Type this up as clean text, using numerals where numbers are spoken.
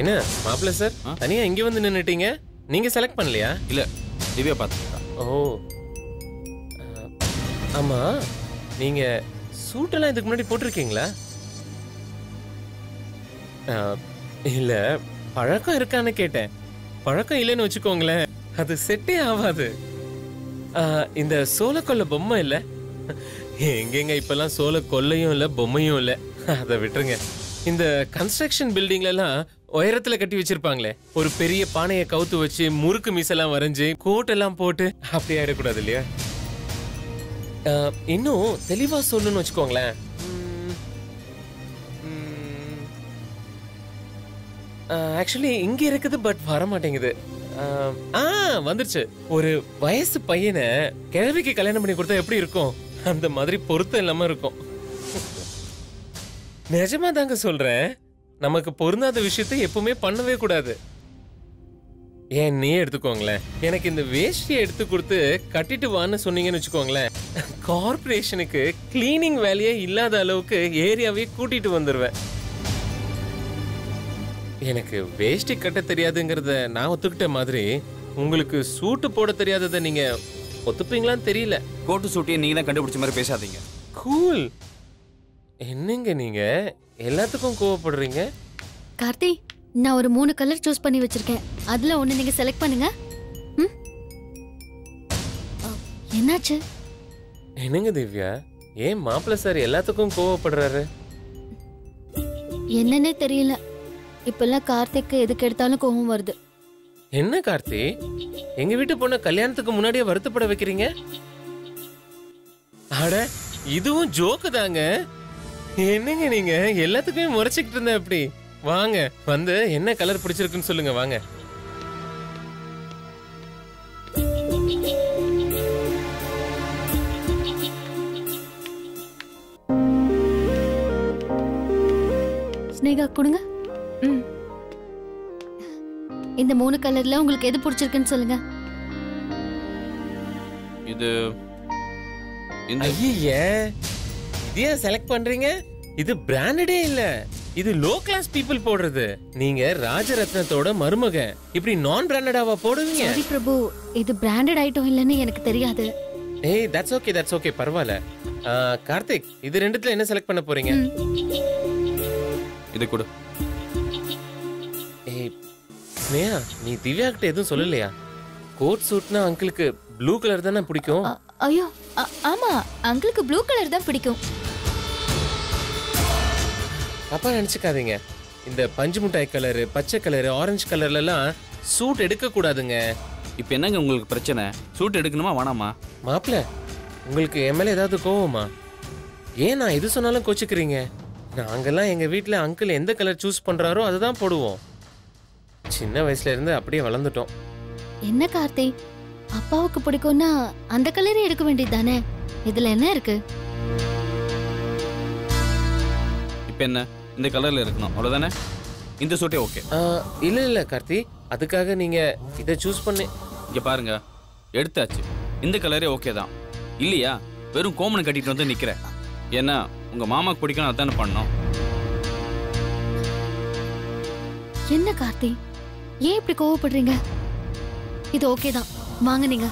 என்ன மாப்பிள்ள சார் தனியா இங்க வந்து நின்னுட்டீங்க? நீங்க செலக்ட் பண்ணலையா? இல்ல, திவ்யா பார்த்துட்டா. ஓ ஆமா, நீங்க சூட் எல்லாம் இதுக்கு முன்னாடி போட்டிருக்கீங்களா? இல்ல, பழக்கம் இருக்கான்னு கேட்டேன். பழக்கம் இல்லைன்னு வச்சுக்கோங்களேன், அது செட்டே ஆகாது. இந்த சோள கொல்ல பொம்மை இல்ல, எங்கெங்க இப்பெல்லாம் சோள கொல்லையும் இல்ல பொம்மையும் இல்ல, அதை விட்டுருங்க. இந்த கன்ஸ்ட்ரக்ஷன் பில்டிங்ல எல்லாம் உயரத்துல கட்டி வச்சிருப்பாங்களே, ஒரு பெரிய பானையை கவுத்து வச்சு முறுக்கு மீசெல்லாம் வரைஞ்சு கோட்டெல்லாம் போட்டு அப்படி ஆயிடக்கூடாது இல்லையா? இன்னும் தெளிவா சொல்லணும்னு வச்சுக்கோங்களேன், ஆக்சுவலி இங்க இருக்குது பட் வர மாட்டேங்குது. வந்துருச்சு. ஒரு வயசு பையனை கிழவிக்கு கல்யாணம் பண்ணி கொடுத்தா எப்படி இருக்கும், அந்த மாதிரி பொருத்தம் இல்லாம இருக்கும். நிஜமா தாங்க சொல்றேன், நமக்கு பொருந்தாத விஷயத்தை எப்பவுமே பண்ணவே கூடாது. ஏன் நீ எடுத்துக்கோங்களேன், எனக்கு இந்த வேஷ்டியை எடுத்து கொடுத்து கட்டிட்டு வான்னு சொன்னீங்கன்னு வச்சுக்கோங்களேன், கார்பரேஷனுக்கு கிளீனிங் வேலையே இல்லாத அளவுக்கு ஏரியாவே கூட்டிட்டு வந்துருவேன். எனக்கு வேஷ்டி கட்ட தெரியாதுங்கிறத நான் ஒத்துக்கிட்ட மாதிரி, உங்களுக்கு சூட்டு போட தெரியாததை நீங்க ஒத்துப்பீங்களான்னு தெரியல. கோட்டு சூட்டியை நீங்க தான் கண்டுபிடிச்ச மாதிரி பேசாதீங்க. கூல். என்னங்க நீங்க எல்லாத்துக்கும் கோவப்படுறீங்க? கார்த்தி, நான் ஒரு 3 கலர் சூஸ் பண்ணி வச்சிருக்கேன். அதுல ஒண்ணு நீங்க செலக்ட் பண்ணுங்க. என்னாச்சு? என்னங்க திவ்யா, ஏன் மாப்பிள்ள சார் எல்லாத்துக்கும் கோவப்படுறாரு? என்னன்னே தெரியல, இப்பெல்லாம் கார்த்திக்கு எதுக்கு எடுத்தாலும் கோவம் வருது. என்ன கார்த்தி, எங்க வீட்டு பொண்ண கல்யாணத்துக்கு முன்னாடியே வருத்தப்பட வைக்கிறீங்க? அட, இதுவும் ஜோக்கு தாங்க. என்னங்க நீங்க எல்லாத்துக்குமே முறைச்சிக்கிட்டு இருந்த எப்படி? வாங்க வந்து என்ன கலர் பிடிச்சிருக்குன்னு சொல்லுங்க. வாங்க. ஸ்னேகா கொடுங்க. இந்த 3 கலர்ல உங்களுக்கு எது பிடிச்சிருக்குன்னு சொல்லுங்க. இது ஐயே, இதையே செலக்ட் பண்றீங்க? இது பிராண்டடே இல்ல, இது லோ கிளாஸ் பீப்புள் போடுறது. நீங்க ராஜரத்னத்தோட மருமக, இப்படி நான் பிராண்டடாவா போடுவீங்க? சாரி பிரபு, இது பிராண்டட் ஐட்டம் இல்லன்னு எனக்கு தெரியாது. ஏய், தட்ஸ் ஓகே, பரவாயில்ல. கார்த்திக், இது ரெண்டுத்துல என்ன செலக்ட் பண்ண போறீங்க? இது கொடு. ஏய் ஸ்னேகா, நீ திவ்யா கிட்ட எதுவும் சொல்லலையா? கோட் சூட்னா அங்கிளுக்கு ப்ளூ கலர் தானே பிடிக்கும். ஐயோ ஆமா, அங்கிளுக்கு ப்ளூ கலர் தான் பிடிக்கும். அப்பா நினைச்சுக்காதீங்க, இந்த பஞ்சு மிட்டாய் கலரு, பச்சை கலரு, ஆரஞ்சு கலர்ல எல்லாம் சூட் எடுக்க கூடாதுங்க. இப்போ என்னங்க உங்களுக்கு பிரச்சனை? சூட் எடுக்கணுமா வேணாமா? மாப்பிள்ள, உங்களுக்கு என் மேல ஏதாவது கோவமா? ஏன் நான் எது சொன்னாலும் கோச்சுக்கிறீங்க? நாங்கெல்லாம் எங்க வீட்டுல அங்கிள் எந்த கலர் சூஸ் பண்றாரோ அதை தான் போடுவோம். சின்ன வயசுல இருந்து அப்படியே வளர்ந்துட்டோம். என்ன கார்த்தி, அப்பாவுக்கு பிடிக்கும்னா அந்த கலரே எடுக்க வேண்டியது தானே, இதுல என்ன இருக்கு? இப்போ என்ன, இந்த கலர்ல இருக்கணும் அவ்வளவுதானே? இந்த சூட்டே ஓகே. இல்ல கார்த்தி, அதுக்காக நீங்க இதை சூஸ் பண்ணி இங்க பாருங்க, எடுத்தாச்சு. இந்த கலரே ஓகே தான் இல்லையா? வெறும் கோமனை கட்டிட்டு வந்து நிக்கிறேன். ஏன்னா உங்க மாமாக்கு பிடிக்கணும், அதானே பண்ணோம். என்ன கார்த்தி, ஏன் இப்படி கோவப்படுறீங்க? இது ஓகே தான், வாங்க நீங்க.